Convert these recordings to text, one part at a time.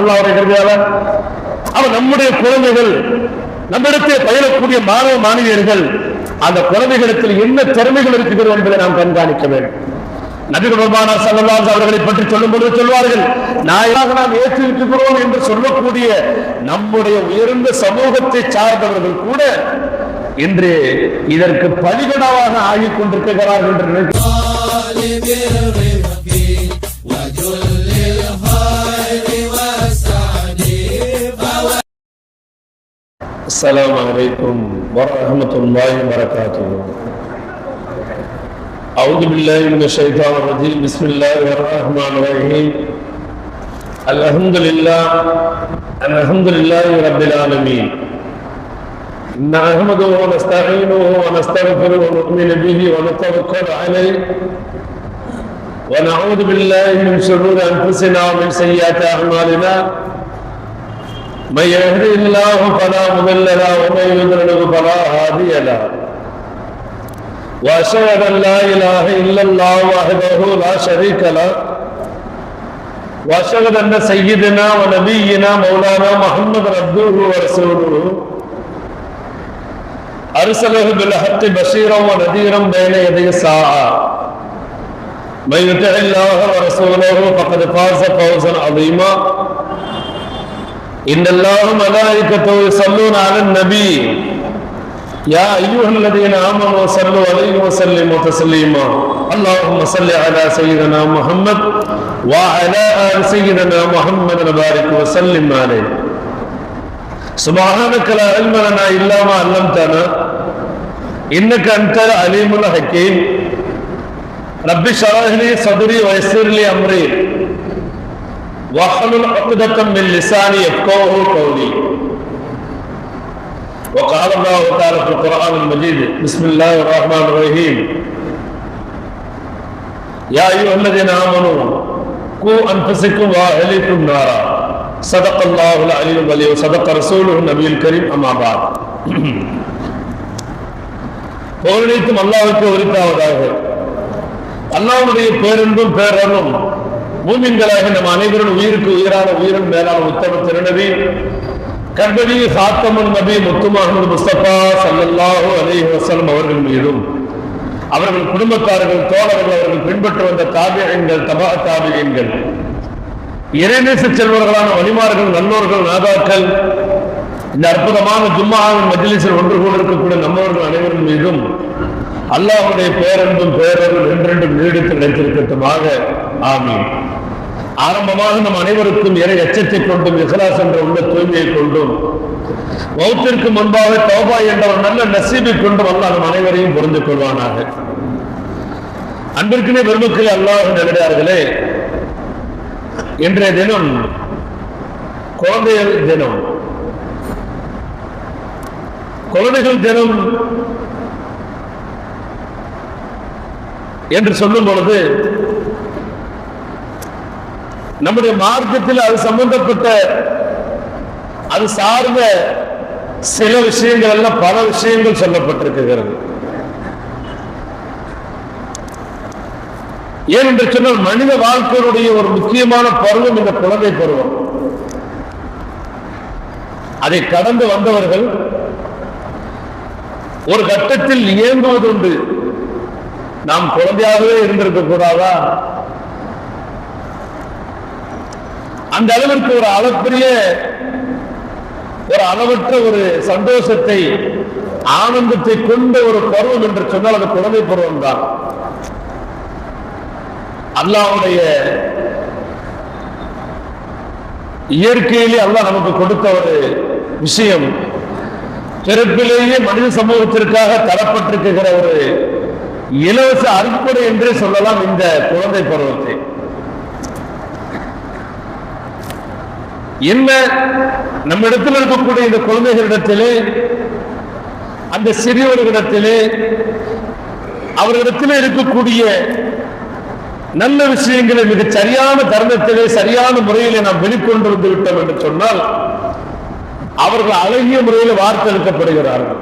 அல்லாஹ்வுடைய கிருபையால. அவன் நம்முடைய குழந்தைகள், நம்மிடத்தில் பயிலக்கூடிய மாணவ மாணவியர்கள், அந்த குழந்தைகளிடத்தில் என்ன திறமைகள் இருக்கிறது என்பதை நாம் கண்காணிக்க வேண்டும். நபிகள் பெருமானார் ஸல்லல்லாஹு அலைஹி அவர்களை பற்றி சொல்லும் பொழுது சொல்வார்கள், நாயாக நாம் ஏற்றிருக்கிறோம் என்று சொல்லக்கூடிய நம்முடைய உயர்ந்த சமூகத்தை சார்ந்தவர்கள் கூட இன்று இதற்கு பலிகடாவாக ஆகிக் கொண்டிருக்கிறார்கள் என்று நினைக்கிறேன். السلام عليكم ورحمة الله وبركاته. أعوذ بالله من الشيطان الرجيم. بسم الله الرحمن الرحيم. الحمد لله رب العالمين. نحمده ونستعينه ونستغفره ونؤمن به ونتوكل عليه ونعوذ بالله من شرور أنفسنا ومن سيئات أعمالنا. من يهده الله فلا مضل له ومن يضلل فلا هادي له. واشهد ان لا اله الا الله وحده لا شريك له واشهد ان سيدنا ونبينا مولانا محمد عبده ورسوله ارسله بالحق بشيرا ونذيرا بين يدي الساعه. من يطع الله ورسوله فقد فاز فوزا عظيما. إن الله وملائكته يصلون على النبي يا أيها الذين آمنوا صلوا عليه وسلموا تسليما. اللهم صل على سيدنا محمد وعلى آل سيدنا محمد وبارك وسلم عليه. سبحانك لا علم لنا إلا ما علمتنا إنك أنت العليم الحكيم. رب اشرح لي صدري ويسر لي أمري واحلل عقدة من لساني يفقهوا قولي. وقال الله تعالى في القرآن المجيد بسم الله الرحمن الرحيم. يا أيها الذين آمنوا قوا أنفسكم وأهليكم نارا. صدق الله العلي العظيم وصدق رسوله النبي الكريم. أما بعد. புகழனைத்தும் அல்லாஹ்வுக்கு உரித்தாவதாக. அல்லாஹ்வுடைய பேரன்பும் பேரருளும் மூமின்களாக நம் அனைவரும் உயிருக்கு உயிரான உயிரின் மேலான உத்தம திருநபி கர்பதி சாத்தமுல் நபி முத்து முஹம்மது முஸ்தபா ஸல்லல்லாஹு அலைஹி வஸல்லம் அவர்கள் மீதும் அவர்கள் குடும்பத்தார்கள் தோழர்கள் அவர்கள் பின்பற்று வந்த தாபிஈன்கள் தபா தாபிஈன்கள் இறைநேச செல்வர்களான வலிமார்கள் நல்லோர்கள் நாதாக்கள் இந்த அற்புதமான ஜும்மாவின் மஜ்லிஸில் ஒன்று கூட இருக்கக்கூடிய நம்மவர்கள் அனைவரும் மீதும் அல்லாஹ்வுடைய பேரன்பும் பேரருள் என்றென்றும் நீடித்து நிலைத்திருக்கட்டுமாக. ஆமீன். ஆரம்பமாக நம் அனைவருக்கும் இறை அச்சத்தை கொண்டும் இஹ்லாஸ் என்ற உள்ள தூய்மையை கொண்டும் மௌத்திற்கு முன்பாக தௌபா என்ற ஒரு நல்ல நசீபை கொண்டும் அல்லாஹ் நம் அனைவரையும் புரிந்து கொள்வானாக. அன்பிற்குனே பெருமக்களே, அல்லாஹ் நல்லடியார்களே, இன்றைய தினம் குழந்தைகள் தினம். குழந்தைகள் தினம் என்று சொல்லும் பொழுது நம்முடைய மார்க்கத்தில் அது சம்பந்தப்பட்ட அது சார்ந்த சில விஷயங்கள் எல்லாம் பல விஷயங்கள் சொல்லப்பட்டிருக்கிறது. ஏனென்று சொன்னால் மனித வாழ்க்கையுடைய ஒரு முக்கியமான பருவம் இந்த குழந்தை பருவம். அதை கடந்து வந்தவர்கள் ஒரு கட்டத்தில் இயங்குவதுண்டு. நாம் குழந்தையாகவே இருந்திருக்க கூடாதா? அந்த அளவிற்கு ஒரு அளப்பரிய ஒரு அளவற்ற ஒரு சந்தோஷத்தை ஆனந்தத்தை கொண்ட ஒரு பருவம் என்று சொன்னால் அது குழந்தை பருவம் தான். அல்லாஹ்வுடைய இயற்கையிலே அல்லாஹ் நமக்கு கொடுத்த ஒரு விஷயம், பிறப்பிலேயே மனித சமூகத்திற்காக தரப்பட்டிருக்கிற ஒரு இலவச அறுப்படை என்றே சொல்லலாம் இந்த குழந்தை பருவத்தை. என்ன நம்மிடத்தில் இருக்கக்கூடிய இந்த குழந்தைகளிடத்திலே, அந்த சிறியவர்களிடத்திலே, அவர்களிடத்திலே இருக்கக்கூடிய நல்ல விஷயங்களை மிக சரியான தருணத்திலே சரியான முறையிலே நாம் வெளிக்கொண்டு வந்து விட்டோம் என்று சொன்னால் அவர்கள் அழகிய முறையில் வார்த்தெடுக்கப்படுகிறார்கள்.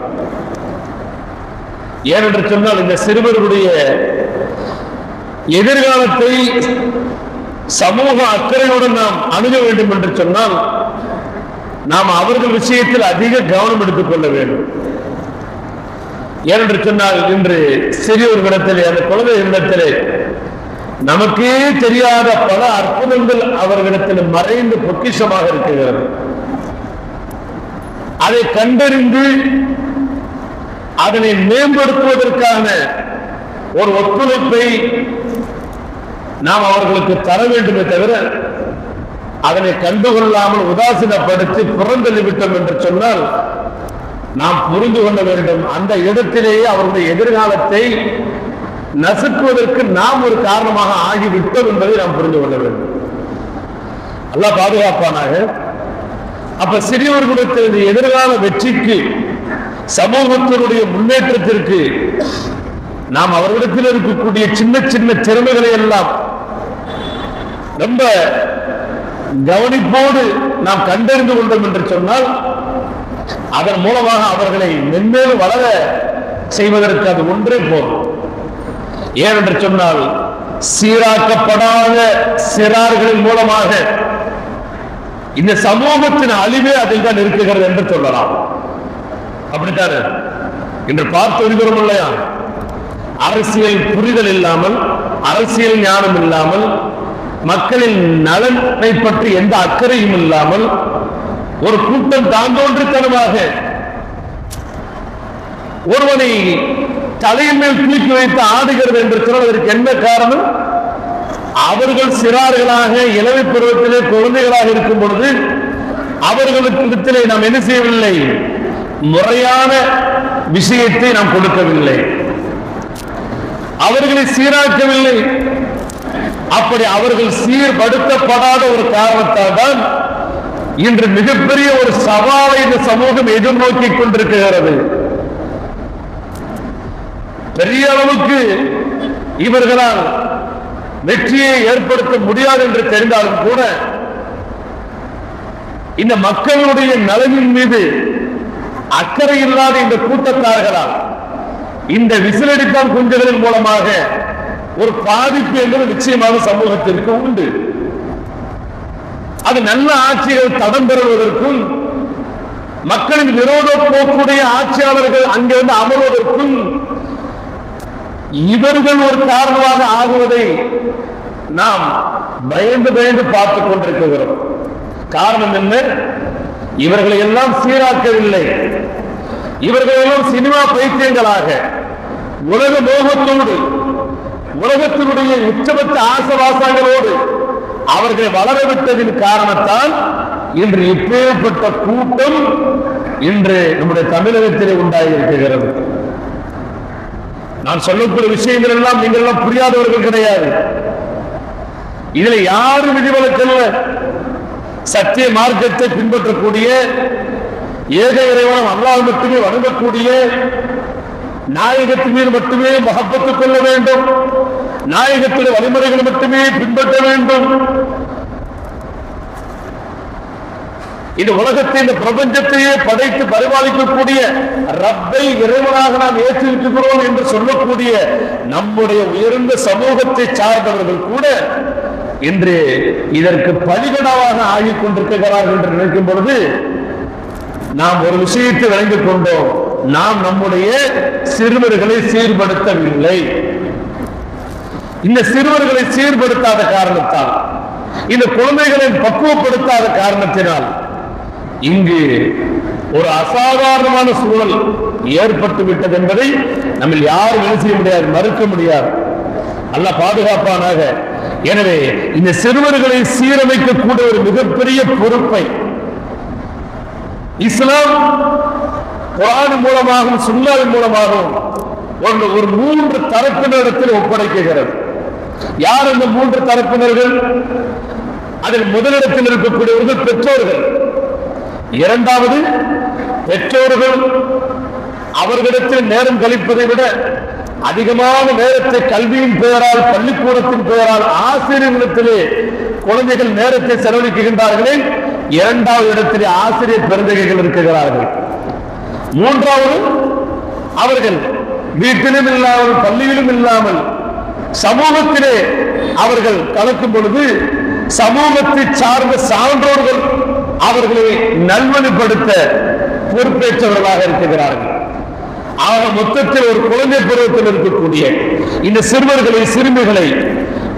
ஏனென்று சொன்னால் இந்த சிறுவர்களுடைய எதிர்காலத்தை சமூக அக்கறையுடன் நாம் அணுக வேண்டும் என்று சொன்னால் நாம் அவர்கள் விஷயத்தில் அதிக கவனம் எடுத்துக் கொள்ள வேண்டும். ஏனென்று சொன்னால் இன்று சிறியோர்களிடத்திலே, அந்த குழந்தைகளிடத்திலே நமக்கே தெரியாத பல அற்புதங்கள் அவர்களிடத்தில் மறைந்து பொக்கிஷமாக இருக்கிறது. அதை கண்டறிந்து அதனை மேம்படுத்துவதற்கான ஒரு ஒத்துழைப்பை நாம் அவர்களுக்கு தர வேண்டுமே தவிர அதனை கண்டுகொள்ளாமல் உதாசீனப்படுத்தி புறந்தள்ளிவிட்டோம் என்று சொன்னால் நாம் புரிந்து கொள்ள வேண்டும், அந்த இடத்திலேயே அவருடைய எதிர்காலத்தை நசுக்குவதற்கு நாம் ஒரு காரணமாக ஆகிவிட்டோம் என்பதை நாம் புரிந்து கொள்ள வேண்டும். அல்லாஹ் பாதுகாப்பானாக. அப்ப சிறியவர்களுடைய எதிர்கால வெற்றிக்கு, சமூகத்தினுடைய முன்னேற்றத்திற்கு நாம் அவர்களிடத்தில் இருக்கக்கூடிய சின்ன சின்ன திறமைகளை எல்லாம் ரொம்ப கவனிப்போடு நாம் கண்டறிந்து கொண்டோம் என்று சொன்னால் அதன் மூலமாக அவர்களை மென்மேலும் வளர செய்வதற்கு அது ஒன்றே போதும். ஏனென்று சொன்னால் சீராக்கப்படாத சிறார்களின் மூலமாக இந்த சமூகத்தின் அழிவே அதில் தான் இருக்குகிறது என்று சொல்லலாம். அப்படித்தானே இன்று பார்த்து வருகிறோம் இல்லையா? அரசியல் புரிதல் இல்லாமல், அரசியல் ஞானம் இல்லாமல், மக்களின் நலனை பற்றி எந்த அக்கறையும் இல்லாமல் ஒரு கூட்டம் தாந்தோன்றித்தனமாக ஒருவனை தலையின் மேல் தூக்கி வைத்து ஆடுகிறது என்று சொன்னால் அதற்கு என்ன காரணம்? அவர்கள் சிறார்களாக இளமை பருவத்திலே குழந்தைகளாக இருக்கும் பொழுது அவர்களுக்கு நாம் என்ன செய்யவில்லை? முறையான விஷயத்தை நாம் கொடுக்கவில்லை, அவர்களை சீராக்கவில்லை. அப்படி அவர்கள் சீர்படுத்தப்படாத ஒரு காரணத்தால் தான் இன்று மிகப்பெரிய ஒரு சவாலை இந்த சமூகம் எதிர்நோக்கி கொண்டிருக்கிறது. பெரிய அளவுக்கு இவர்களால் வெற்றியை ஏற்படுத்த முடியாது என்று தெரிந்தாலும் கூட இந்த மக்களுடைய நலனின் மீது அக்கறை இல்லாத இந்த கூட்டத்தார்களால் இந்த விசிலடித்தான் குஞ்சுகளின் மூலமாக ஒரு பாதிப்பு என்பது நிச்சயமாக சமூகத்திற்கு உண்டு. அது நல்ல ஆட்சிகள் தடம் பெறுவதற்கும், மக்களின் விரோத போக்குடைய ஆட்சியாளர்கள் அங்கிருந்து அமர்வதற்கும் இவர்கள் ஒரு காரணமாக ஆகுவதை நாம் பயந்து பயந்து பார்த்துக் கொண்டிருக்கிறோம். காரணம் என்ன? இவர்களை எல்லாம் சீராக்கவில்லை. இவர்களெல்லாம் சினிமா பைத்தியங்களாக உலக மோகத்தோடு, உலகத்தினுடைய உச்சபட்ச ஆசவாசங்களோடு அவர்களை வளரவிட்டதின் காரணத்தால் இன்று இப்பேற்பட்ட கூட்டம் இன்று நம்முடைய தமிழகத்திலே உண்டாகி இருக்கிறது. நான் சொல்லக்கூடிய விஷயங்கள் எல்லாம் நீங்கள் எல்லாம் புரியாதவர்கள் கிடையாது. இதில் யாரும் விதிவிலக்கல்ல. சத்திய மார்க்கத்தை பின்பற்றக்கூடிய, ஏக இறைவன் அல்லாஹ் மட்டுமே வணங்கக்கூடிய, நாயகத்தின் மீது மட்டுமே மஹப்பத்துக் கொள்ள வேண்டும், நாயகத்துடைய வழிமுறைகளை மட்டுமே பின்பற்ற வேண்டும். இந்த உலகத்தை, இந்த பிரபஞ்சத்தையே படைத்து பரிபாலிக்கக்கூடிய ரப்பை இறைவனாக நாம் ஏற்றிருக்கிறோம் என்று சொல்லக்கூடிய நம்முடைய உயர்ந்த சமூகத்தை சார்ந்தவர்கள் கூட இன்று இதற்கு பலிகடாவாக ஆகிக் கொண்டிருக்கிறார்கள் என்று நினைக்கும் பொழுது நாம் ஒரு விஷயத்தை விளங்கிக் கொண்டோம். நாம் நம்முடைய சிறுவர்களை சீர்படுத்தவில்லை. இந்த சிறுவர்களை சீர்படுத்தாத காரணத்தால், இந்த குழந்தைகளை பக்குவப்படுத்தாத காரணத்தினால் இங்கு ஒரு அசாதாரணமான சூழல் ஏற்பட்டு விட்டது என்பதை நம்ம யாரும் என்ன செய்ய முடியாது, மறுக்க முடியாது. அல்லாஹ் பாதுகாப்பானாக. எனவே இந்த சிறுவர்களை சீரமைக்கக்கூடிய ஒரு மிகப்பெரிய பொறுப்பை இஸ்லாம் குர்ஆன் மூலமாகவும் சுன்னாவின் மூலமாகவும் ஒரு 3 தரப்பினரிடத்தில் ஒப்படைக்கிறது. யார் அந்த 3 தரப்பினர்கள்? அதில் முதலிடத்தில் இருக்கக்கூடியவர்கள் பெற்றோர்கள். இரண்டாவது, பெற்றோர்கள் அவர்களிடத்தில் நேரம் கழிப்பதை விட அதிகமான நேரத்தை கல்வியின் பெயரால், பள்ளிக்கூடத்தின் பெயரால் ஆசிரியர்களிடத்திலே குழந்தைகள் நேரத்தை செலவழிக்கின்றார்களே, இரண்டாவது இடத்திலே ஆசிரியர் பெருந்தகைகள் இருக்கிறார்கள். மூன்றாவது, அவர்கள் வீட்டிலும் இல்லாமல், பள்ளியிலும் இல்லாமல், சமூகத்திலே அவர்கள் கலக்கும் பொழுது சமூகத்தை சார்ந்த சான்றோர்கள் அவர்களை நல்வழிப்படுத்த பொறுப்பேற்றவர்களாக இருக்கிறார்கள். ஆக மொத்தத்தில் ஒரு குழந்தை பருவத்தில் இருக்கக்கூடிய இந்த சிறுவர்களை சிறுமிகளை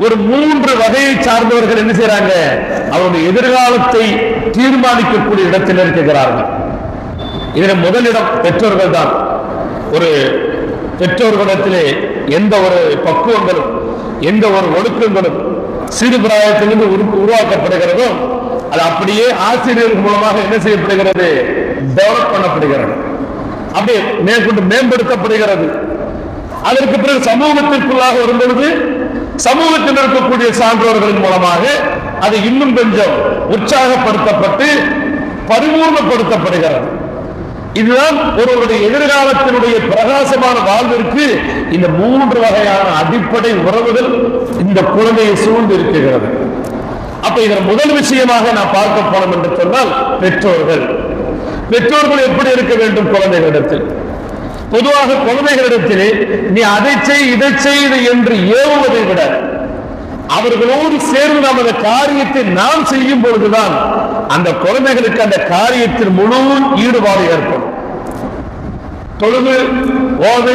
ஒரு 3 வகையை சார்ந்தவர்கள் என்ன செய்யறாங்க, அவருடைய எதிர்காலத்தை தீர்மானிக்கக்கூடிய இடத்தில் இருக்கிறார்கள். இதில் முதலிடம் பெற்றோர்கள் தான். ஒரு பெற்றோர்களிடத்திலே எந்த ஒரு பக்குவங்களும் எந்த ஒரு ஒழுக்கங்களும் சிறு பிராயத்திலிருந்து உருவாக்கப்படுகிறதோ அது அப்படியே ஆசிரியர்கள் மூலமாக என்ன செய்யப்படுகிறது, டெவலப் பண்ணப்படுகிறது, அப்படியே மேற்கொண்டு மேம்படுத்தப்படுகிறது. அதற்கு பிறகு சமூகத்திற்குள்ளாக வரும்பொழுது சமூகத்தில் இருக்கக்கூடிய சான்றோர்களின் மூலமாக அது இன்னும் கொஞ்சம் உற்சாகப்படுத்தப்பட்டு பரிபூர்ணப்படுத்தப்படுகிறது. இதுதான் ஒருவருடைய எதிர்காலத்தினுடைய பிரகாசமான வாழ்விற்கு இந்த 3 வகையான அடிப்படை உறவுகள் இந்த குழந்தையை சூழ்ந்து இருக்கிறது. அப்ப இதன் முதல் விஷயமாக நான் பார்க்க போனோம் என்று சொன்னால் பெற்றோர்கள். பெற்றோர்கள் எப்படி இருக்க வேண்டும் குழந்தைகளிடத்தில்? பொதுவாக குழந்தைகளிடத்திலே நீ அதை செய் இதை செய்து என்று ஏவுவதை விட அவர்களோடு சேர்ந்து நாம் அந்த காரியத்தை நாம் செய்யும் பொழுதுதான் அந்த குழந்தைகளுக்கு அந்த காரியத்தில் முழு ஈடுபாடு ஏற்படும். தொழுது ஓது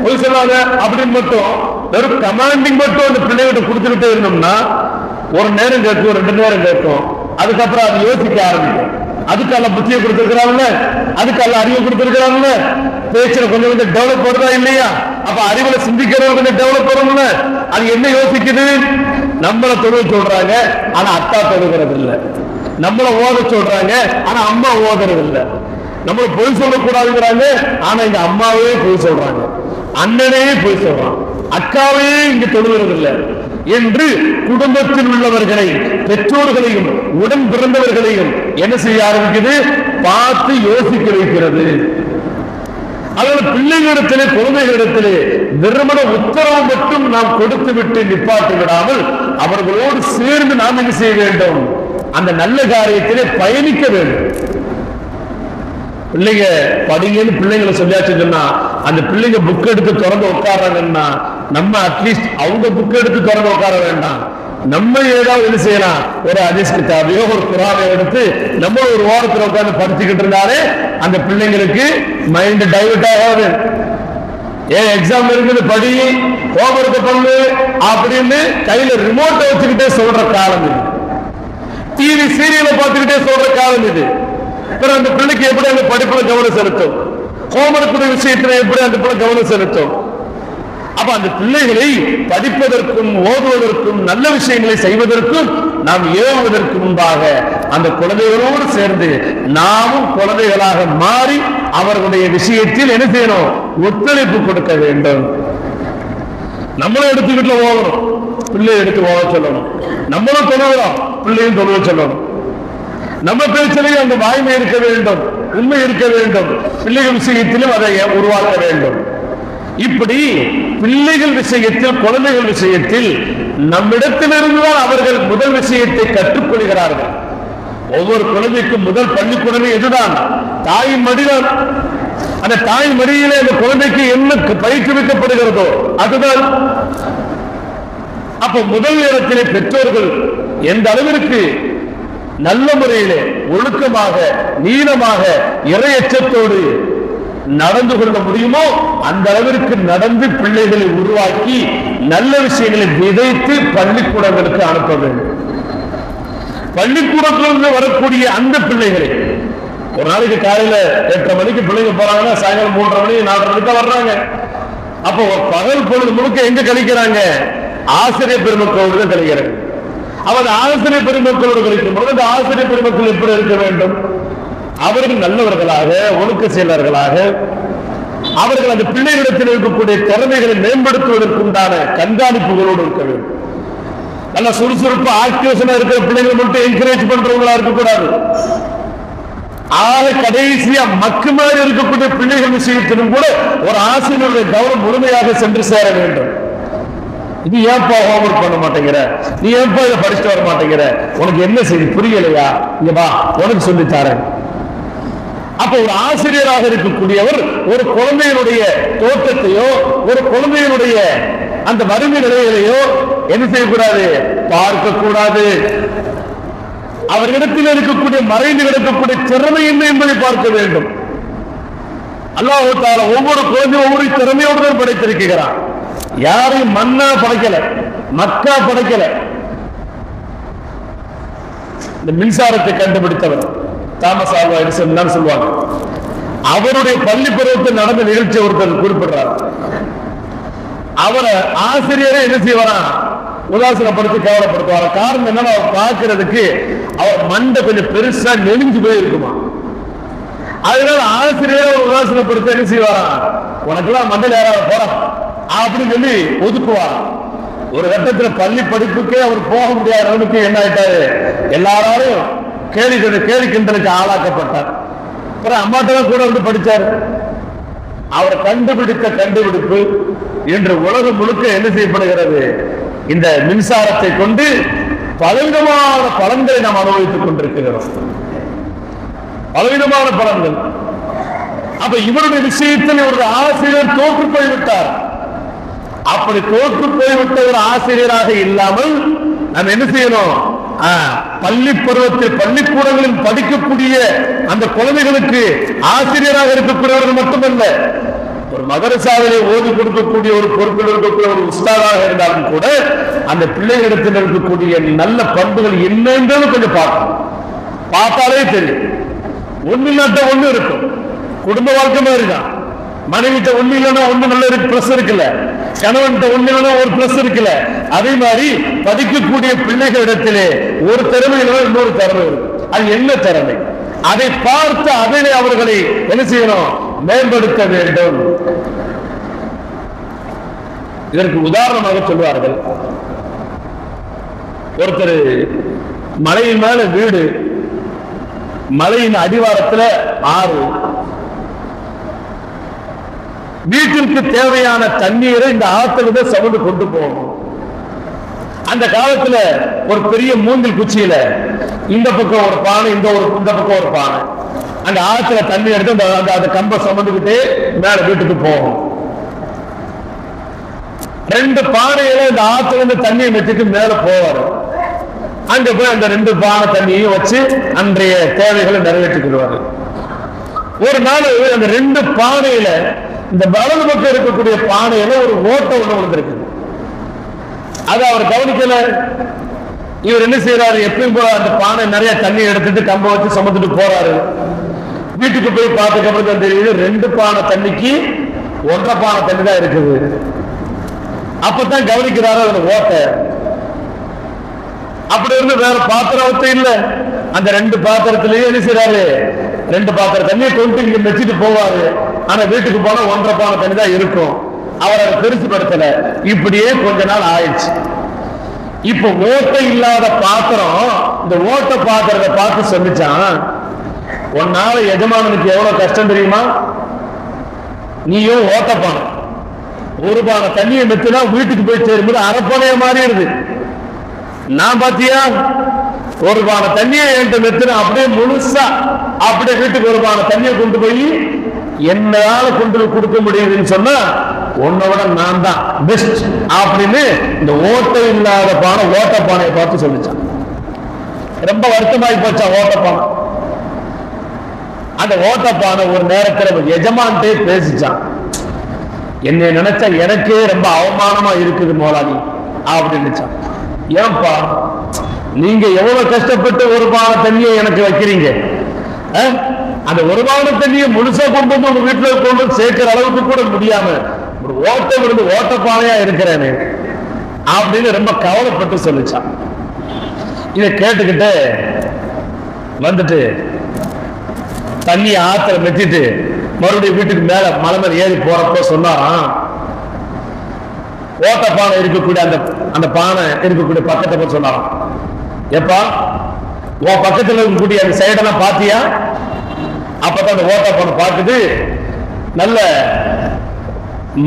பொய் சொல்லாத அப்படின்னு மட்டும் வெறும் கமாண்டிங் மட்டும் அந்த பிள்ளைகிட்ட கொடுத்துக்கிட்டே இருந்தோம்னா ஒரு நேரம் கேட்கும், 2 நேரம் கேட்கும், அதுக்கப்புறம் அது யோசிக்க ஆரம்பிக்கும். அதுக்கால புத்தியை கொடுத்திருக்கிறாங்கல்ல, அதுக்கால அறிவை கொடுத்திருக்கிறாங்கல்ல, பேச்சுல கொஞ்சம் கொஞ்சம் டெவலப் வருதா இல்லையா? அப்ப அறிவுல சிந்திக்கிறது கொஞ்சம் டெவலப் வரும்ல. அது என்ன யோசிக்குது? நம்மள தொழுக சொல்றாங்க ஆனா அத்தா தொழுகிறது இல்லை, நம்மள ஓத சொல்றாங்க ஆனா அம்மா ஓதுறது இல்லை, நம்மள பொய் சொல்லக்கூடாதுங்கிறாங்க ஆனா இங்க அம்மாவே பொய் சொல்றாங்க, அண்ணனே பொய் சொல்றான், அக்காவே இங்க தொழுகிறது இல்லை என்று குடும்பத்தில் உள்ளவர்களை பெற்றோர்களையும் உடன் பிறந்தவர்களையும் என்ன செய்ய ஆரம்பிக்குது, பார்த்து யோசிக்க வைக்கிறது. அதனால பிள்ளைகளிடத்திலே குழந்தைகளிடத்திலே வெறுமன உத்தரவு மட்டும் நாம் கொடுத்து விட்டு நிப்பாட்டி விடாமல் அவர்களோடு சேர்ந்து நாம் என்ன செய்ய வேண்டும், அந்த நல்ல காரியத்திலே பயணிக்க வேண்டும். பிள்ளைங்க படிங்கன்னு பிள்ளைங்களை சொல்லியாச்சு சொன்னா அந்த பிள்ளைங்க புக் எடுத்து திறந்து உட்கார்றாங்கன்னா நம்ம அட்லீஸ்ட் அவங்க புக் எடுத்து திறந்து உட்கார வேண்டாம், நம்ம ஏதாவது என்ன செய்யலாம், ஒரு ஹதீஸ் கிதாபையோ ஒரு குர்ஆனை எடுத்து நம்ம ஒரு ஓரத்தில் உட்கார்ந்து படிச்சுக்கிட்டு இருந்தாலே அந்த பிள்ளைங்களுக்கு மைண்ட் டைவர்ட் ஆகாது. ஏன் எக்ஸாம் இருக்குது படி, ஹோம்வொர்க் பண்ணு அப்படின்னு கையில ரிமோட்டை வச்சுக்கிட்டே சொல்ற காலம் இது. டிவி சீரியலை பார்த்துக்கிட்டே சொல்ற காலம் இது. அந்த பிள்ளைக்கு எப்படி அந்த படிப்புல கவனம் செலுத்தும், ஹோம்வொர்க் விஷயத்துல எப்படி அந்த பிள்ளை கவனம் செலுத்தும்? அப்ப அந்த பிள்ளைகளை படிப்பதற்கும் ஓதுவதற்கும் நல்ல விஷயங்களை செய்வதற்கும் நாம் ஏவுவதற்கு முன்பாக அந்த குழந்தைகளோடு சேர்ந்து நாமும் குழந்தைகளாக மாறி அவர்களுடைய விஷயத்தில் என்ன செய்யணும், ஒத்துழைப்பு கொடுக்க வேண்டும். நம்மளும் எடுத்துக்கிட்டு ஓகணும், பிள்ளை எடுத்து ஓக சொல்லணும், நம்மளும் தொழுகிறோம் பிள்ளையும் தொழுவ சொல்லணும். நம்ம பேச்சிலையும் அந்த வாய்மை இருக்க வேண்டும், உண்மை இருக்க வேண்டும், பிள்ளைகள் விஷயத்திலும் அதை உருவாக்க வேண்டும். இப்படி பிள்ளைகள் விஷயத்தில் குழந்தைகள் விஷயத்தில் நம்மிடத்திலிருந்துதான் அவர்கள் முதல் விஷயத்தை கற்றுக்கொள்கிறார்கள். ஒவ்வொரு குழந்தைக்கும் முதல் பள்ளிக்கூடமே எதுதான், தாயின் மடிதான். அந்த தாயின் மடியிலே அந்த குழந்தைக்கு என்ன பயிற்றுவிக்கப்படுகிறதோ அதுதான். அப்ப முதல் நேரத்திலே பெற்றோர்கள் எந்த அளவிற்கு நல்ல முறையிலே ஒழுக்கமாக நீளமாக இறையச்சத்தோடு நடந்து கொள்ள முடியுமோ அந்த அளவிற்கு நடந்து பிள்ளைகளை உருவாக்கி நல்ல விஷயங்களை விதைத்து பள்ளிக்கூடங்களுக்கு அனுப்ப வேண்டும். பள்ளிக்கூடத்திலிருந்து வரக்கூடிய அந்த பிள்ளைகளை ஒரு நாளைக்கு காலையில 8:30 மணிக்கு பிள்ளைங்க போறாங்கன்னா சாயங்காலம் 3:30 மணி 4:30 மணிக்கு வர்றாங்க. அப்போ பகல் பொழுது முழுக்க எங்க கழிக்கிறாங்க, ஆசிரியர் பெருமக்களோடு தான் கழிக்கிறாங்க. அவர் ஆசிரியர் பெருமக்களோடு கழிக்கும் போது அந்த ஆசிரியர் பெருமக்கள் எப்படி இருக்க வேண்டும், அவர்கள் நல்லவர்களாக ஒழுக்க செயலர்களாக அவர்கள் அந்த பிள்ளைகளிடத்தில் இருக்கக்கூடிய திறமைகளை மேம்படுத்துவதற்குண்டான கண்காணிப்புகளோடு இருக்க வேண்டும். நல்ல சுறுசுறுப்பு ஆக்டிவேஷனா இருக்கிற பிள்ளைகளை மட்டும் என்கரேஜ் பண்றவங்களா இருக்கக்கூடாது. ஆக கடைசியா மக்கு மாதிரி இருக்கக்கூடிய பிள்ளைகள் விஷயத்திலும் கூட ஒரு ஆசிரியருடைய கவனம் முழுமையாக சென்று சேர வேண்டும். இது ஏன்பா ஹோம்வொர்க் பண்ண மாட்டேங்கிற, நீ ஏன்பா இதை படிச்சுட்டு வர மாட்டேங்கிற, உனக்கு என்ன செய்தி புரியலையா, இங்க வா உனக்கு சொல்லித்தாரேன். அப்ப ஒரு ஆசிரியராக இருக்கக்கூடியவர் ஒரு குழந்தையினுடைய தோற்றத்தையோ ஒரு குழந்தையினுடைய அந்த வறுமை நிலைகளையோ என்ன செய்யக்கூடாது, பார்க்க கூடாது. அவர்களிடத்தில் இருக்கக்கூடிய மறைந்து கிடக்கக்கூடிய திறமை என்ன என்பதை பார்க்க வேண்டும். அல்லாஹ் தஆலா ஒவ்வொரு குழந்தையும் ஒவ்வொரு திறமையோடு தான் படைத்திருக்கிறான். யாரையும் மண்ணா படைக்கல, மக்கா படைக்கல. இந்த மின்சாரத்தை கண்டுபிடித்தவர் தாமஸ் ஆல்வா எடிசன் தான் சொல்லுவாங்க. அவருடைய பள்ளி பருவத்தில் நடந்த நிகழ்ச்சி ஒருத்தர் குறிப்பிடுறார். அவரை ஆசிரியரை என்ன செய்வாரா, உதாசீனப்படுத்தி கேவலப்படுத்துவார. காரணம் என்ன, அவர் பார்க்கிறதுக்கு அவர் மண்டை கொஞ்சம் பெருசா நெளிஞ்சு போய் இருக்குமா. அதனால ஆசிரியரை உதாசீனப்படுத்த என்ன செய்வாரா, உனக்கெல்லாம் மண்டையில் யாராவது போற அப்படின்னு சொல்லி ஒதுக்குவார். ஒரு கட்டத்தில் பள்ளி படிப்புக்கே அவர் போக முடியாத அளவுக்கு என்ன ஆயிட்டாரு, எல்லாரும் கேலி கிண்டலுக்கு ஆளாக்கப்பட்டார். அப்புறம் அம்மாட்டெல்லாம் கூட வந்து படிச்சார். அவர் கண்டுபிடித்த கண்டுபிடிப்பு இன்று உலகம் முழுக்க என்ன செய்யப்படுகிறது, இந்த மின்சாரத்தை கொண்டு பலவிதமான பலன்களை நாம் அனுபவித்துக் கொண்டிருக்கிறோம். பலவிதமான பலன்கள். அப்ப இவருடைய விஷயத்தில் ஒரு ஆசிரியர் தோற்று போய்விட்டார். அப்படி தோற்று போய்விட்ட ஒரு ஆசிரியராக இல்லாமல் நாம் என்ன செய்யணும், பள்ளி பருவத்தில் பள்ளிக்கூடங்களில் படிக்கக்கூடிய அந்த குழந்தைகளுக்கு ஆசிரியராக இருக்கக்கூடியவர்கள் மட்டுமல்ல, ஒரு மதரசாவிலே ஓதி கொடுக்கக்கூடிய ஒரு பொறுப்பில் இருக்கக்கூடிய ஒரு உஸ்தாதாக இருந்தாலும் கூட அந்த பிள்ளைகளிடத்தில் இருக்கக்கூடிய நல்ல பண்புகள் என்னன்றது கொஞ்சம் பார்க்கணும். பார்த்தாலே தெரியும். ஒண்ணு இல்லாட்ட ஒண்ணு இருக்கும். குடும்ப வாழ்க்கை மாதிரி தான். மனைவிட்ட ஒண்ணு இல்லைன்னா ஒண்ணு நல்ல பிளஸ் இருக்குல்ல, கணவன்கிட்ட ஒண்ணு இல்லைன்னா ஒரு பிளஸ் இருக்குல்ல. அதே மாதிரி படிக்கக்கூடிய பிள்ளைகளிடத்திலே ஒரு திறமை இல்லைன்னா இன்னொரு திறமை இருக்கு. அது என்ன திறமை, அதை பார்த்து அதிலே அவர்களை என்ன செய்யணும், மேம்படுத்த வேண்டும். இதற்கு உதாரணமாக சொல்வார்கள், ஒருத்தர் மலையின் மேல வீடு, மலையின் அடிவாரத்தில் ஆறு, வீட்டிற்கு தேவையான தண்ணீரை இந்த ஆற்றிலிருந்து சமந்து கொண்டு போகணும். அந்த காலத்துல ஒரு பெரிய மூங்கில் குச்சியில இந்த பக்கம் ஒரு பானை, இந்த பக்கம் ஒரு பானை, அந்த ஆற்றுல தண்ணி எடுத்து அந்த கம்பை சுமந்துக்கிட்டு மேல வீட்டுக்கு போகும். ரெண்டு பானையில இந்த ஆற்றுல இருந்து தண்ணியை வச்சுட்டு மேல போவாரு. அங்க போய் அந்த ரெண்டு பானை தண்ணியையும் வச்சு அன்றைய தேவைகளை நிறைவேற்றிக்கிடுவாரு. ஒரு நாள் அந்த ரெண்டு பானையில, இந்த வலது பக்கம் இருக்கக்கூடிய பானையில ஒரு ஓட்டை ஒண்ணு விழுந்திருக்கு. அதை அவர் கவனிக்கல. இவர் என்ன செய்யறாரு, எப்பயும் போல அந்த பானை நிறைய தண்ணி எடுத்துட்டு கம்ப வச்சு சுமந்துட்டு போறாரு. வீட்டுக்கு போய் பார்த்துக்க அப்புறம் தெரியுது, ரெண்டு பானை தண்ணிக்கு ஒன்றரை பானை தண்ணி தான் இருக்குது. அப்பதான் கவனிக்கிறாரு அதுல ஓட்டை. அப்படி இருந்து வேற பாத்திரத்தை இல்ல, அந்த ரெண்டு பாத்திரத்திலேயே என்ன செய்யறாரு, ரெண்டு பாத்திரம் தண்ணியை கொண்டு இங்க வச்சுட்டு போவாரு. ஆனா வீட்டுக்கு போனா ஒன்றரை பானை தண்ணி தான் இருக்கும். அவர் அதை பெருசுபடுத்தல. இப்படியே கொஞ்ச நாள் ஆயிடுச்சு. இப்ப ஓட்டை இல்லாத பாத்திரம் இந்த ஓட்ட பாத்திரத்தை பார்த்து சொல்லிச்சான், உன்னால எஜமானனுக்கு எவ்வளவு கஷ்டம் தெரியுமா, நீயும் ஓட்ட பானை ஒரு பானை தண்ணியை மெத்துனா வீட்டுக்கு போய் சேரும்போது அரைப்பானைய மாறிடுது. நான் பாத்தியா ஒரு பானை தண்ணியை என்கிட்ட மெத்துனா அப்படியே முழுசா அப்படியே வீட்டுக்கு ஒரு பானை தண்ணியை கொண்டு போய் என்னால கொண்டு கொடுக்க முடியுதுன்னு சொன்னா உன்னோட நான் தான் பெஸ்ட் அப்படின்னு இந்த ஓட்டை இல்லாத பானை ஓட்ட பானையை பார்த்து சொல்லிச்சான். ரொம்ப வருத்தமாகி போச்சா ஓட்ட பானை. அந்த ஓட்ட பானை ஒரு நேரத்தில் எஜமான்ட்டே பேசிச்சான், என்னை நினைச்சா எனக்கே ரொம்ப அவமானமா இருக்குது மோலானி அப்படின்னுச்சான். ஏன்பா, நீங்க எவ்வளவு கஷ்டப்பட்டு ஒரு பானை தண்ணியை எனக்கு வைக்கிறீங்க, அந்த ஒரு பானை தண்ணியை முழுசா கொண்டு வந்து உங்க வீட்டுல கொண்டு சேர்க்கிற அளவுக்கு கூட முடியாம ஒரு ஓட்டை விழுந்து ஓட்டப்பானையா இருக்கிறேன்னு அப்படின்னு ரொம்ப கவலைப்பட்டு சொல்லிச்சான். இதை கேட்டுக்கிட்டு வந்துட்டு தண்ணியை ஆத்துல மெத்திட்டு மறுபடியும் வீட்டுக்கு மேல மலை மேல ஏறி போறப்போ சொன்னாராம், ஓட்டப்பானை இருக்கக்கூடிய அந்த பானை இருக்கக்கூடிய பக்கத்தை சொன்னாராம், எப்பா உன் பக்கத்துல இருக்கக்கூடிய அந்த சைடெல்லாம் பாத்தியா? அப்பதான் அந்த ஓட்டப்பானை பார்க்குது, நல்ல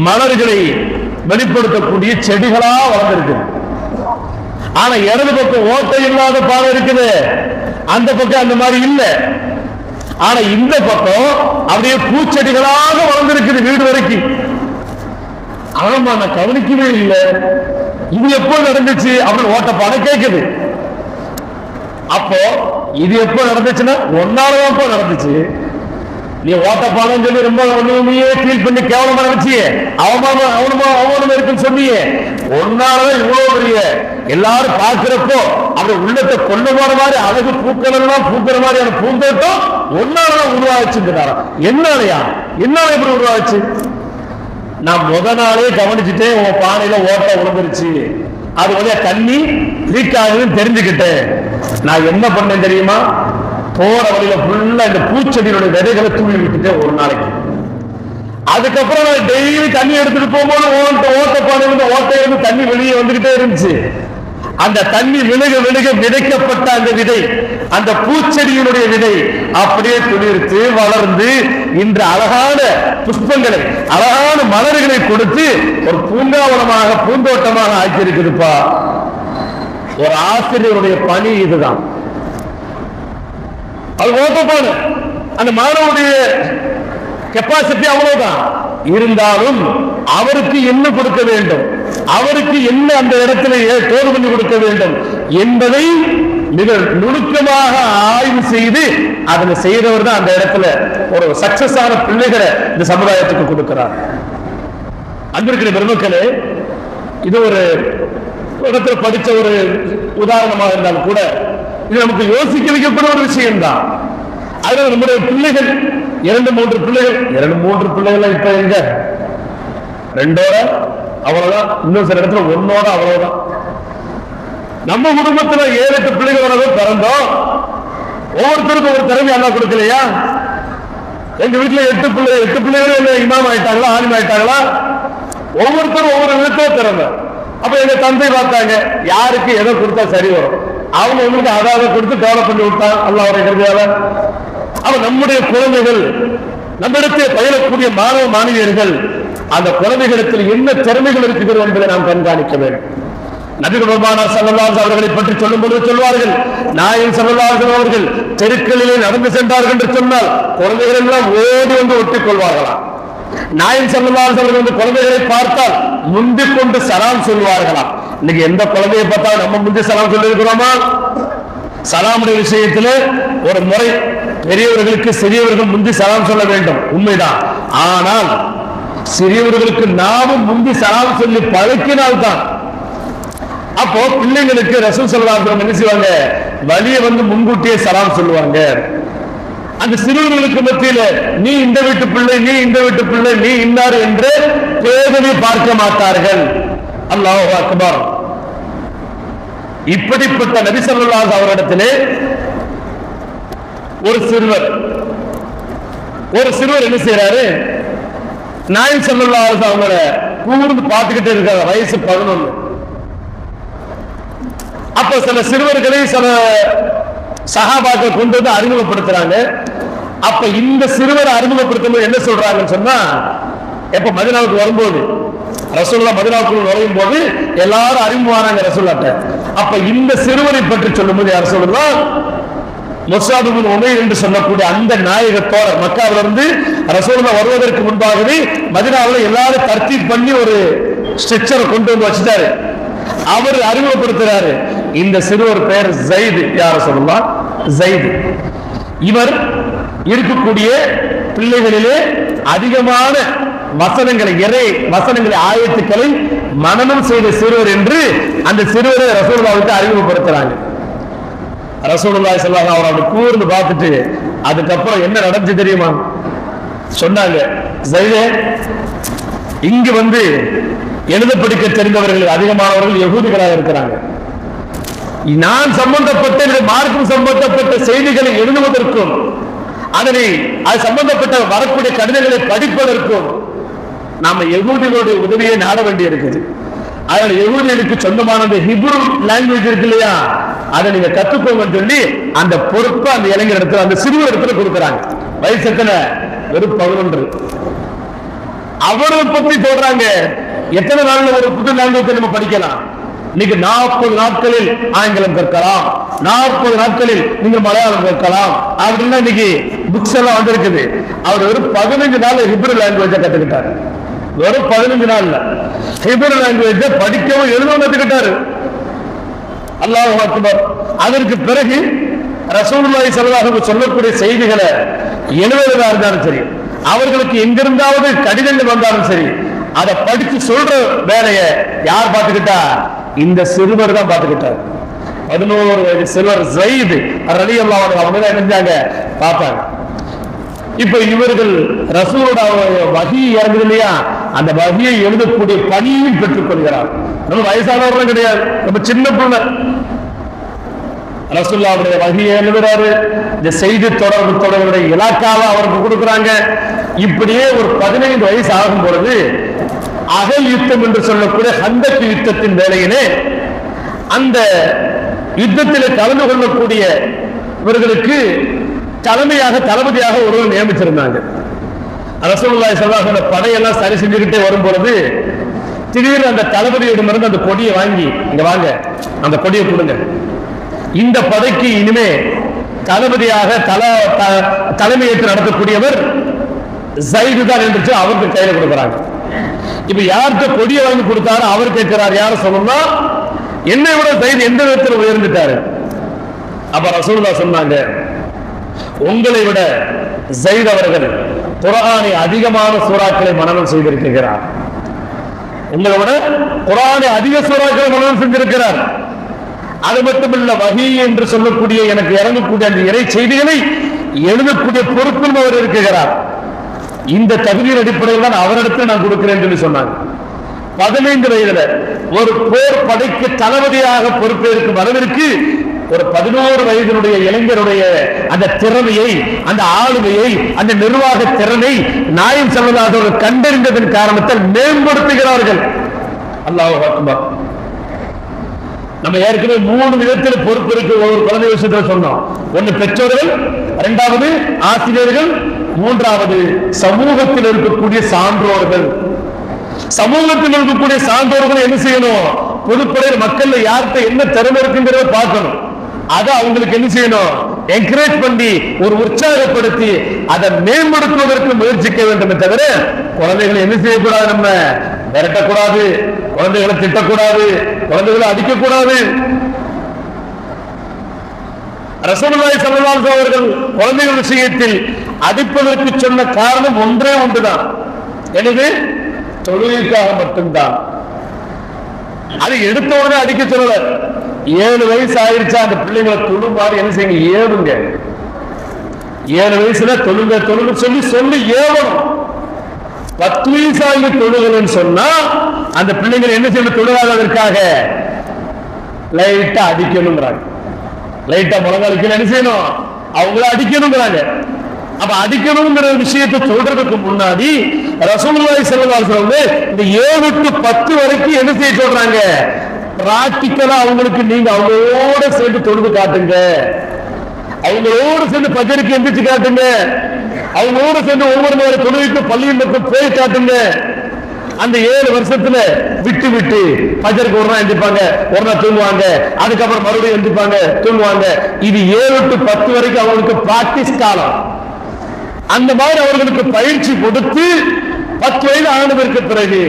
மலர்களை வெளிப்படுத்தக்கூடிய செடிகளா வளர்ந்துருக்கு. ஆனா இடது பக்கம் ஓட்டை இல்லாத பானை இருக்குது, அந்த பக்கம் அந்த மாதிரி இல்லை. ஆனா இந்த பக்கம் அப்படியே பூச்செடிகளாக வளர்ந்திருக்குது வீடு வரைக்கும். ஆமா நான் கவனிக்கவே இல்லை, இது எப்போ நடந்துச்சு அப்படின்னு ஓட்டப்பாடம் கேட்குது. அப்போ இது எப்போ நடந்துச்சுன்னா ஒன்னாலதான் நடந்துச்சு. நீ ஓட்டப்பாடம் சொல்லி ரொம்ப நீயே ஃபீல் பண்ணி கேவலமா நினைச்சியே, அவமானம் இருக்குன்னு சொன்னியே, ஒன்னாலதான் இவ்வளவு பெரிய எல்லாரும் பார்க்கிறப்போ அப்படி உள்ளத்தை கொண்டு போற மாதிரி அழகு பூக்கள் எல்லாம் பூக்கிற மாதிரியான பூந்தோட்டம் ஒன்னாலதான் உருவாச்சுங்கிறாரா. என்னாலயா எப்படி உருவாச்சு? நான் முத நாளே கவனிச்சுட்டேன், உன் பானையில ஓட்ட உணர்ந்துருச்சு, அது வழியா தண்ணி லீக் ஆகுதுன்னு தெரிஞ்சுக்கிட்டேன். நான் என்ன பண்ணேன் தெரியுமா? போற வழியில ஃபுல்லா இந்த பூச்செடியோட விதைகளை தூவி விட்டுட்டேன் ஒரு நாளைக்கு. அதுக்கப்புறம் நான் டெய்லி தண்ணி எடுத்துட்டு போகும்போது ஓட்டப்பானையிலிருந்து ஓட்டையிலிருந்து தண்ணி வெளியே வந்துகிட்டே இருந்துச்சு. அந்த தண்ணி விழுக விதைக்கப்பட்ட அந்த விதை, அந்த பூச்செடியினுடைய விதை அப்படியே துளிர்த்து வளர்ந்து இன்று அழகான புஷ்பங்களை அழகான மலர்களை கொடுத்து ஒரு பூங்காவனமாக பூந்தோட்டமாக ஆக்கியிருக்குதுப்பா. ஒரு ஆசிரியருடைய பணி இதுதான். அது ஓட்டப்பான அந்த மாணவனுடைய கெப்பாசிட்டி அவ்வளவுதான். இருந்தாலும் அவருக்கு என்ன கொடுக்க வேண்டும், அவருக்கு என்ன அந்த இடத்துல தோது பண்ணி கொடுக்க வேண்டும் என்பதை மிக நுணுக்கமாக ஆய்வு செய்து அதனை செய்தவர் தான் அந்த இடத்துல ஒரு சக்சஸ் ஆன பிள்ளைகளை இந்த சமுதாயத்துக்கு கொடுக்கிறார். அன்பிற்கிற பெருமக்களே, இது ஒரு இடத்துல படித்த ஒரு உதாரணமாக இருந்தாலும் கூட இது நமக்கு யோசிக்க வைக்கப்பட்ட ஒரு விஷயம் தான். அதனால நம்முடைய பிள்ளைகள் 2-3 பிள்ளைகள் இப்ப எங்க 2ஓட அவ்வளவுதான், இன்னும் சில இடத்துல 1ஓட அவ்வளவுதான். நம்ம குடும்பத்துல 7-8 பிள்ளைகளோட பிறந்தோம். ஒவ்வொருத்தருக்கும் ஒரு திறமை அல்லா கொடுக்கலையா? எங்க வீட்டுல 8 பிள்ளைகளும் இமாம் ஆயிட்டாங்களா, ஆலிம் ஆயிட்டாங்களா? ஒவ்வொருத்தரும் ஒவ்வொரு விதத்துல திறமை. அப்ப எங்க தந்தை பார்த்தாங்க, யாருக்கு எதை கொடுத்தா சரி வரும், அவங்க உங்களுக்கு அதாவது கொடுத்து டெவலப் பண்ணி விட்டாங்க அல்லாஹ்வுடைய கிருபையால. அப்ப நம்முடைய குழந்தைகள், நம்மிடத்தில் பயிலக்கூடிய மாணவ மாணவியர்கள், அந்த குழந்தைகளிடத்தில் என்ன திறமைகள் இருக்கிறது என்பதை நாம் கண்காணிக்க வேண்டும். நபிகள் பெருமானார் ஸல்லல்லாஹு அலைஹி அவர்களை பற்றி சொல்லும் பொழுது சொல்வார்கள், நாயகம் ஸல்லல்லாஹு அலைஹி அவர்கள் தெருக்களிலே நடந்து சென்றார்கள் என்று சொன்னால் குழந்தைகள் எல்லாம் ஓடி வந்து ஒட்டிக் கொள்வார்களாம். நாயகம் ஸல்லல்லாஹு அலைஹி அவர்கள் வந்து குழந்தைகளை பார்த்தால் முந்திக் கொண்டு சலாம் சொல்வார்களாம். இன்னைக்கு எந்த குழந்தையை பார்த்தாலும் நம்ம முந்தி சலாம் சொல்லி இருக்கிறோமா? சலாமுடைய விஷயத்துல ஒரு முறை, பெரியவர்களுக்கு சிறியவர்கள் முந்தி சலாம் சொல்ல வேண்டும், உண்மைதான். ஆனால் சிறியவர்களுக்கு நாமும் முந்தி சலாம் சொல்லி பழக்கினால்தான். அப்போ பிள்ளைங்களுக்கு ரசூல் ஸல்லல்லாஹு அலைஹி வஸல்லம் என்ன செய்வாங்க, வழியை வந்து முன்கூட்டியே சலாம் சொல்லுவாங்க. அந்த சிறுவர்களுக்கு மத்தியில நீ இந்த வீட்டு பிள்ளை, நீ இந்த வீட்டு பிள்ளை, நீ இன்னார் என்று பேதமை பார்க்க மாட்டார்கள். அல்லாஹு அக்பர். இப்படிப்பட்ட நபி ஸல்லல்லாஹு அவரிடத்திலே ஒரு சிறுவர் என்ன செய்யறாரு, நாயகம் ஸல்லல்லாஹு அலைஹி அவங்கள கூர்ந்து பார்த்துக்கிட்டே இருக்காங்க. வயசு 11. அப்ப சில சிறுவர்களை சில சஹாபாக்கள் கொண்டு வந்து அறிமுகப்படுத்துறாங்க. அப்ப இந்த சிறுவரை அறிமுகப்படுத்தும் என்ன சொல்றாங்கன்னு சொன்னா, எப்ப மதீனாவுக்கு வரும்போது ரசூலுல்லாஹ் மதீனாவுக்குள் நுழையும் போது எல்லாரும் அறிமுகமானாங்க ரசூலுல்லாஹ்ட்ட. அப்ப இந்த சிறுவரை பற்றி சொல்லும்போது யார் ரசூலுல்லாஹ் முஸ்அப் இப்னு உமைர் என்று சொல்லக்கூடிய அந்த நாயகத்தோட மக்காவிலிருந்து ரசூலுல்லாஹ் வருவதற்கு முன்பாகவே மதீனாவுல எல்லாரும் தர்த்தீப் பண்ணி ஒரு ஸ்ட்ரக்சரை கொண்டு வந்து வச்சுட்டாரு. அவர் அறிமுகப்படுத்துறாரு, இந்த சிறுவர் பெயர் ஜைத். யார் ரசூலுல்லாஹ்? ஜைத். இவர் இருக்கக்கூடிய பிள்ளைகளிலே அதிகமான வசனங்களை, இறை வசனங்களை, ஆயத்துக்களை மனனம் செய்த சிறுவர் என்று அந்த சிறுவரை ரசூலுல்லாஹ்வுக்கு அறிமுகப்படுத்துறாங்க. ரசூலுல்லாஹி ஸல்லல்லாஹு அலைஹி வஸல்லம் கூர்ந்து பார்த்துட்டு அதுக்கப்புறம் என்ன நடந்துச்சு தெரியுமா? சொன்னாங்க, ஜைதே, இங்கு வந்து எழுத படிக்க தெரிந்தவர்கள் அதிகமானவர்கள் யகூதிகளாக இருக்கிறாங்க. நான் சம்பந்தப்பட்ட மார்க்கம் சம்பந்தப்பட்ட செய்திகளை எழுதுவதற்கும் அதனை அது சம்பந்தப்பட்ட வரக்கூடிய கடிதங்களை படிப்பதற்கும் நாம யகூதிகளுடைய உதவியை நாட வேண்டி இருக்குது. அதனால யகூதிகளுக்கு சொந்தமான அந்த ஹிப்ரு லாங்குவேஜ் இருக்கு இல்லையா, அதை நீங்க கத்துக்கோங்கன்னு சொல்லி அந்த பொறுப்பை அந்த இளைஞர் இடத்துல, அந்த சிறுவர் இடத்துல கொடுக்குறாங்க. வயசு எத்தனை? வெறும் 11. அவரை பத்தி சொல்றாங்க, எத்தனை நாள்ல ஒரு புது லாங்குவேஜ் நம்ம படிக்கலாம்? இன்னைக்கு 40 நாட்களில் ஆங்கிலம் கற்கலாம், 40 நாட்களில் நீங்க மலையாளம் கற்கலாம் அப்படின்னா இன்னைக்கு புக்ஸ் எல்லாம் வந்திருக்குது. அவர் ஒரு 15 நாள் ஹிப்ரு லாங்குவேஜை கத்துக்கிட்டாரு. வெறும் 15 நாள்ல ஹிப்ரு லாங்குவேஜ் படிக்கவும் எழுதவும் கத்துக்கிட்டாரு. அல்லாஹ் அக்பர். அதற்கு பிறகு ரசூலுல்லாஹி ஸல்லல்லாஹு அலைஹி வஸல்லம் சொல்லக்கூடிய செய்திகளை எழுதுவதா இருந்தாலும் சரி, அவர்களுக்கு எங்கிருந்தாவது கடிதங்கள் வந்தாலும் சரி, அதை படிச்சு சொல்ற வேலையை யார் பார்த்துக்கிட்டா? இந்த சிறுவர் தான் பார்த்துக்கிட்டார். 11 வயது சிறுவர் ஸைத் ரலியல்லாஹு அன்ஹு அவங்க தான் நினைஞ்சாங்க பார்த்தாங்க. இப்ப இவர்கள் ரசூலோட வஹி இறங்குது இல்லையா, அந்த வஹியை எழுதக்கூடிய பணியையும் பெற்றுக் கொள்கிறார். நம்ம வயசானவர்களும் கிடையாது, நம்ம சின்ன பிள்ளை. ரசூலுல்லாஹ்வுடைய வஹியை எழுதுறாரு. இந்த செய்தி தொடர்களுடைய இலாக்காவை அவருக்கு கொடுக்குறாங்க. இப்படியே ஒரு 15 வயசு ஆகும் பொழுது அகல் யுத்தம் என்று சொல்லக்கூடிய ஹந்தக் யுத்தத்தின் வேலையிலே அந்த யுத்தத்தில் கலந்து கொள்ளக்கூடிய இவர்களுக்கு தளபதியாக ஒருவர் நியமிச்சிருந்தாங்க. ரசூலுல்லாஹி ஸல்லல்லாஹு அலைஹி வஸல்லம் படையெல்லாம் சரி செஞ்சுக்கிட்டே வரும் பொழுது திடீர்னு அந்த தளபதியிடமிருந்து அந்த கொடியை வாங்கி, இங்க வாங்க, அந்த கொடியை கொடுங்க, இந்த படைக்கு இனிமே தளபதியாக தலைமையேற்று நடத்தக்கூடியவர் ஸைத் தான் என்று அவருக்கு கையில கொடுக்குறாங்க. இப்ப யார்கிட்ட கொடியை வாங்கி கொடுத்தாரு அவர் கேட்கிறார், யார சொல்லணும்னா என்னை விட ஸைத் எந்த விதத்தில் உயர்ந்துட்டாரு. அப்ப ரசூலுல்லாஹ் சொன்னாங்க, உங்களை விட ஸைத் அவர்கள் குர்ஆனை அதிகமான சூறாக்களை மனனம் செய்திருக்கிறார். உங்களை விட குர்ஆனை அதிக சூறாக்களை மனனம் செஞ்சிருக்கிறார். அது மட்டுமல்ல, வஹி என்று சொல்லக்கூடிய எனக்கு இறங்கக்கூடிய அந்த இறை செய்திகளை எழுதக்கூடிய பொறுப்பில் அவர் இருக்கிறார். இந்த தகுதியின் அடிப்படையில் தான் அவரிடத்தில் நான் கொடுக்கிறேன் என்று சொன்னாங்க. 15 வயதுல ஒரு போர் படைக்கு தளபதியாக பொறுப்பேற்கும் அளவிற்கு ஒரு 11 வயதினுடைய இளைஞருடைய அந்த திறமையை, அந்த ஆளுமையை, அந்த நிர்வாக திறனை நாயகம் ஸல்லல்லாஹு அலைஹி வஸல்லம் கண்டறிந்ததன் காரணத்தால் மேம்படுத்துகிறார்கள். அல்லாஹு அக்பர். நம்ம ஏற்கனவே 3 விதத்தில் பொறுப்பு இருக்கு ஒரு குழந்தை விஷயத்தில் சொன்னோம். ஒன்னு பெற்றோர்கள், 2வது ஆசிரியர்கள், 3வது சமூகத்தில் இருக்கக்கூடிய சான்றோர்கள். சமூகத்தில் இருக்கக்கூடிய சான்றோர்கள் என்ன செய்யணும்? பொதுப்படையில் மக்கள் யார்கிட்ட என்ன திறமை இருக்குங்கிறத பார்க்கணும். அதை அவங்களுக்கு என்ன செய்யணும்? என்கரேஜ் பண்ணி ஒரு உற்சாகப்படுத்தி அதை மேம்படுத்துவதற்கு முயற்சிக்க வேண்டும். தவிர குழந்தைகளை என்ன செய்யக்கூடாது? நம்ம விரட்டக்கூடாது, குழந்தைகளை திட்டக்கூடாது, குழந்தைகளை அடிக்கக்கூடாது. ரசூலுல்லாஹி ஸல்லல்லாஹு அலைஹி அவர்கள் குழந்தைகள் விஷயத்தில் அடிப்பதற்கு சொன்ன காரணம் ஒன்றே ஒன்றுதான். எனவே தொழுகைக்காக மட்டும்தான். அது எடுத்த உடனே அடிக்க சொல்லல. 7 வயசு ஆயிருச்சா அந்த பிள்ளைங்களை தொழுமாறு என்ன செய்யுங்க? ஏவுங்க. 7 வயசுல தொழுங்க சொல்லி ஏவணும். 10 வயசு ஆகி தொழுகன்னு சொன்னா அந்த பிள்ளைங்களை என்ன செய்யணும்? தொழுகாததற்காக லைட்டா அடிக்கணுங்கிறாங்க. லைட்டா முழங்காலுக்கு என்ன செய்யணும்? அவங்கள அடிக்கணுங்கிறாங்க. அப்ப அடிக்கணுங்கிற விஷயத்தை சொல்றதுக்கு முன்னாடி ரசூலுல்லாஹி ஸல்லல்லாஹு அலைஹி வஸல்லம் இந்த 7 to 10 வரைக்கும் என்ன செய்ய சொல்றாங்க? பிராக்டிக்கலா அவங்களுக்கு நீங்க அவங்களோட சேர்ந்து தொழுது காட்டுங்க, அவங்களோட சேர்ந்து பஜருக்கு எந்திரிச்சு காட்டுங்க, அவங்களோட சேர்ந்து ஒவ்வொரு நேரம் தொழுகைக்கு பள்ளியின் பக்கம் போய் காட்டுங்க. அந்த 7 வருஷத்துல விட்டு விட்டு பஜருக்கு ஒரு நாள் எந்திரிப்பாங்க, ஒரு நாள் தூங்குவாங்க, அதுக்கப்புறம் மறுபடியும் எந்திரிப்பாங்க, தூங்குவாங்க. இது 7 to 10 வரைக்கும் அவங்களுக்கு பிராக்டிஸ் காலம். அந்த மாதிரி அவர்களுக்கு பயிற்சி கொடுத்து 10 வயது ஆனதற்கு பிறகு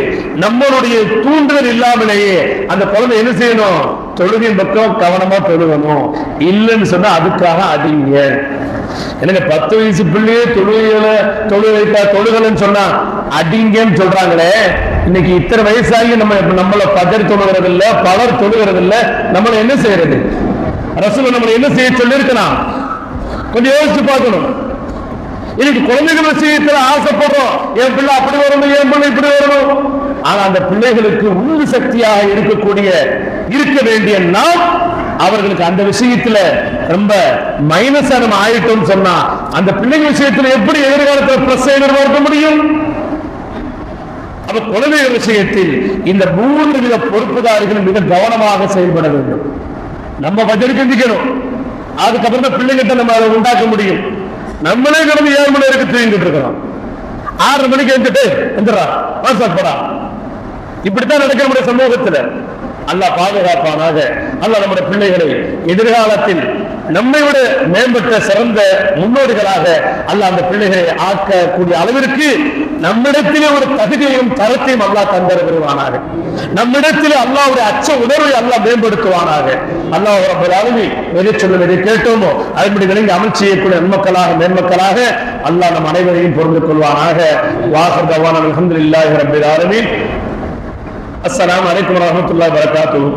நம்மளுடைய தூண்டுதல் இல்லாமலேயே அந்த குழந்தை என்ன செய்யணும்? தொழுகையின் பக்கம் கவனமா தொழுகணும். இல்லைன்னு சொன்னா அதுக்காக அடிங்க. எனக்கு 10 வயசு பிள்ளையே தொழுகலன்னு சொன்னா அடிங்கன்னு சொல்றாங்களே. இன்னைக்கு இத்தனை வயசாகி நம்மள பதறி தொழுகிறது இல்ல, பலர் தொழுகிறது இல்ல, நம்மள என்ன செய்யறது? ரசூல் நம்மள என்ன செய்ய சொல்லி இருக்கலாம்? கொஞ்சம் யோசிச்சு பார்க்கணும். இன்னைக்கு குழந்தைகள் விஷயத்துல ஆசைப்படுறோம், என் பிள்ளை அப்படி வரணும், என் பிள்ளை இப்படி வரணும். ஆனா அந்த பிள்ளைகளுக்கு உந்து சக்தியாக இருக்க வேண்டிய நாம் அவர்களுக்கு அந்த விஷயத்துல ரொம்ப மைனஸா நம்ம ஆயிட்டோம் சொன்னா அந்த பிள்ளைகள் விஷயத்துல எப்படி எதிர்காலத்தில் பிளஸ் எதிர்பார்க்க முடியும்? அப்ப குழந்தைகள் விஷயத்தில் இந்த 3 வித பொறுப்புதாரிகள் மிக கவனமாக செயல்பட வேண்டும். நம்ம பஜருக்கு எந்திக்கணும், அதுக்கப்புறம் தான் பிள்ளைகிட்ட நம்ம அதை உண்டாக்க முடியும். நம்மளே கடந்து 7 மணி நேரம் தூங்கிட்டு இருக்கிறோம். 6 மணிக்கு எழுந்துட்டு எந்திரா வாட்ஸ்அப் படா, இப்படித்தான் நடக்க முடிய சமூகத்துல. அல்லாஹ் பாதுகாப்பானாக. அல்லாஹ் நம்முடைய பிள்ளைகளை எதிர்காலத்தில் நம்மை விட மேம்பட்ட சிறந்த முன்னோடிகளாக அல்லாஹ் அந்த பிள்ளைகளை ஆக்கக்கூடிய அளவிற்கு நம்மிடத்திலே ஒரு தகுதியையும் தரத்தையும் அல்லாஹ் தந்தருவானாக. நம்மிடத்திலே அல்லாஹ்வுடைய அச்ச உணர்வை அல்லாஹ் மேம்படுத்துவானாக. அல்லாஹ் ரப்பல் ஆலமீன் எதை சொல்லும் எதை கேட்டோமோ அதன்படி விளங்கி அமல் செய்யக்கூடிய நன்மக்களாக மேன்மக்களாக அல்லாஹ் நம் அனைவரையும் பொருந்து கொள்வானாக. வாஹிர் தவானா அல்ஹம்துலில்லாஹி ரப்பில் ஆலமீன். அஸ்ஸலாமு அலைக்கும் வரஹ்மத்துல்லாஹி வபரகாத்துஹு.